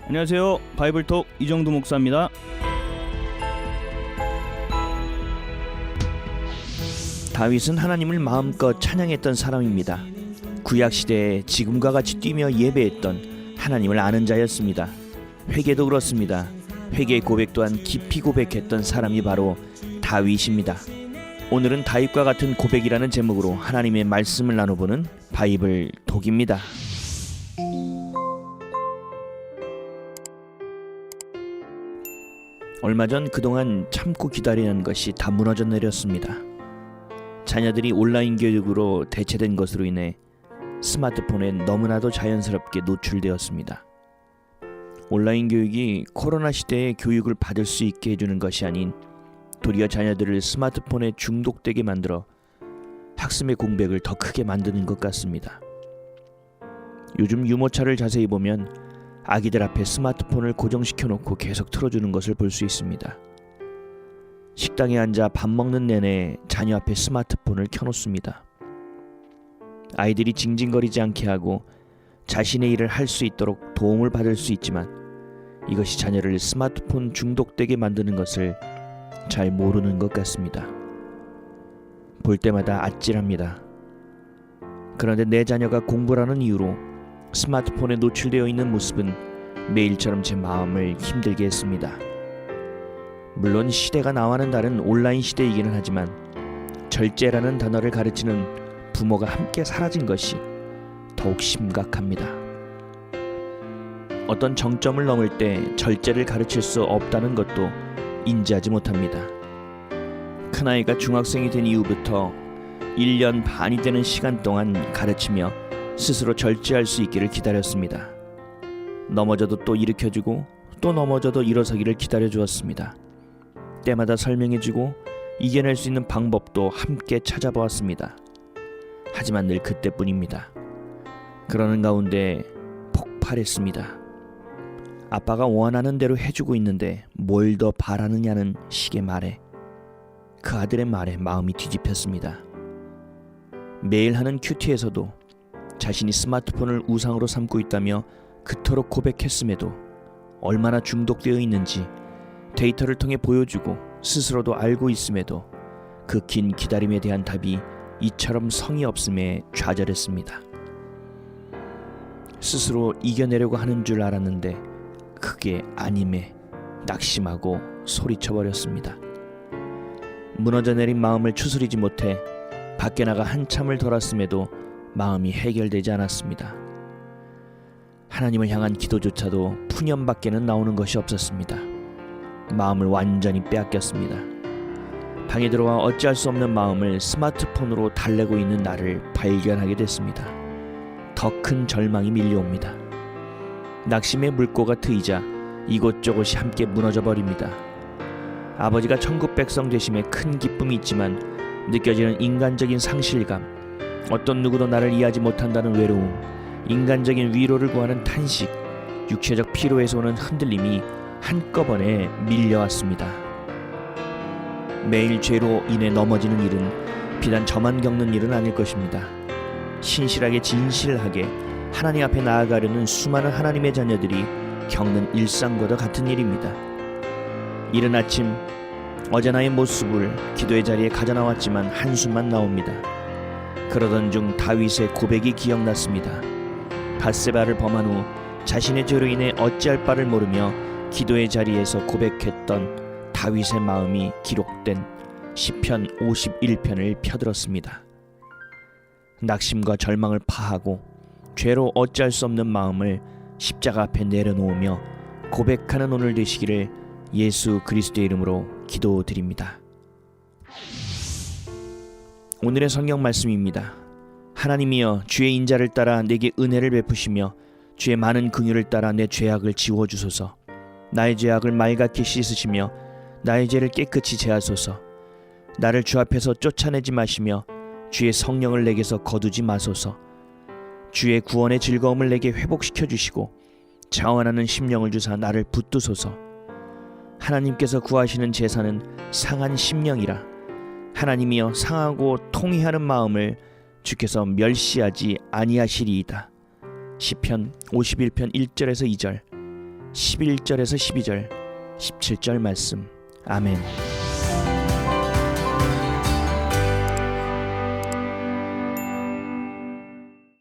안녕하세요. 바이블톡 이정도 목사입니다. 다윗은 하나님을 마음껏 찬양했던 사람입니다. 구약 시대에 지금과 같이 뛰며 예배했던 하나님을 아는 자였습니다. 회개도 그렇습니다. 회개의 고백 또한 깊이 고백했던 사람이 바로 다윗입니다. 오늘은 다윗과 같은 고백이라는 제목으로 하나님의 말씀을 나눠보는 바이블톡입니다. 얼마 전 그동안 참고 기다리는 것이 다 무너져 내렸습니다. 자녀들이 온라인 교육으로 대체된 것으로 인해 스마트폰에 너무나도 자연스럽게 노출되었습니다. 온라인 교육이 코로나 시대에 교육을 받을 수 있게 해주는 것이 아닌 도리어 자녀들을 스마트폰에 중독되게 만들어 학습의 공백을 더 크게 만드는 것 같습니다. 요즘 유모차를 자세히 보면 아기들 앞에 스마트폰을 고정시켜놓고 계속 틀어주는 것을 볼 수 있습니다. 식당에 앉아 밥 먹는 내내 자녀 앞에 스마트폰을 켜놓습니다. 아이들이 징징거리지 않게 하고 자신의 일을 할 수 있도록 도움을 받을 수 있지만 이것이 자녀를 스마트폰 중독되게 만드는 것을 잘 모르는 것 같습니다. 볼 때마다 아찔합니다. 그런데 내 자녀가 공부라는 이유로 스마트폰에 노출되어 있는 모습은 매일처럼 제 마음을 힘들게 했습니다. 물론 시대가 나와는 다른 온라인 시대이기는 하지만 절제라는 단어를 가르치는 부모가 함께 사라진 것이 더욱 심각합니다. 어떤 정점을 넘을 때 절제를 가르칠 수 없다는 것도 인지하지 못합니다. 큰아이가 중학생이 된 이후부터 1년 반이 되는 시간 동안 가르치며 스스로 절제할 수 있기를 기다렸습니다. 넘어져도 또 일으켜주고 또 넘어져도 일어서기를 기다려주었습니다. 때마다 설명해주고 이겨낼 수 있는 방법도 함께 찾아보았습니다. 하지만 늘 그때뿐입니다. 그러는 가운데 폭발했습니다. 아빠가 원하는 대로 해주고 있는데 뭘 더 바라느냐는 식의 말에 그 아들의 말에 마음이 뒤집혔습니다. 매일 하는 큐티에서도 자신이 스마트폰을 우상으로 삼고 있다며 그토록 고백했음에도 얼마나 중독되어 있는지 데이터를 통해 보여주고 스스로도 알고 있음에도 그 긴 기다림에 대한 답이 이처럼 성의 없음에 좌절했습니다. 스스로 이겨내려고 하는 줄 알았는데 그게 아님에 낙심하고 소리쳐버렸습니다. 무너져 내린 마음을 추스리지 못해 밖에 나가 한참을 돌았음에도 마음이 해결되지 않았습니다. 하나님을 향한 기도조차도 푸념밖에는 나오는 것이 없었습니다. 마음을 완전히 빼앗겼습니다. 방에 들어와 어찌할 수 없는 마음을 스마트폰으로 달래고 있는 나를 발견하게 됐습니다. 더 큰 절망이 밀려옵니다. 낙심의 물꼬가 트이자 이곳저곳이 함께 무너져 버립니다. 아버지가 천국 백성 되심에 큰 기쁨이 있지만 느껴지는 인간적인 상실감, 어떤 누구도 나를 이해하지 못한다는 외로움, 인간적인 위로를 구하는 탄식, 육체적 피로에서 오는 흔들림이 한꺼번에 밀려왔습니다. 매일 죄로 인해 넘어지는 일은 비단 저만 겪는 일은 아닐 것입니다. 신실하게 진실하게 하나님 앞에 나아가려는 수많은 하나님의 자녀들이 겪는 일상과도 같은 일입니다. 이른 아침 어제 나의 모습을 기도의 자리에 가져나왔지만 한숨만 나옵니다. 그러던 중 다윗의 고백이 기억났습니다. 밧세바를 범한 후 자신의 죄로 인해 어찌할 바를 모르며 기도의 자리에서 고백했던 다윗의 마음이 기록된 시편 51편을 펴들었습니다. 낙심과 절망을 파하고 죄로 어찌할 수 없는 마음을 십자가 앞에 내려놓으며 고백하는 오늘 되시기를 예수 그리스도의 이름으로 기도드립니다. 오늘의 성경 말씀입니다. 하나님이여 주의 인자를 따라 내게 은혜를 베푸시며 주의 많은 긍휼을 따라 내 죄악을 지워주소서. 나의 죄악을 말같이 씻으시며 나의 죄를 깨끗이 제하소서. 나를 주 앞에서 쫓아내지 마시며 주의 성령을 내게서 거두지 마소서. 주의 구원의 즐거움을 내게 회복시켜 주시고 자원하는 심령을 주사 나를 붙드소서. 하나님께서 구하시는 제사는 상한 심령이라. 하나님이여 상하고 통회하는 마음을 주께서 멸시하지 아니하시리이다. 시편 51편 1절에서 2절, 11절에서 12절, 17절 말씀. 아멘.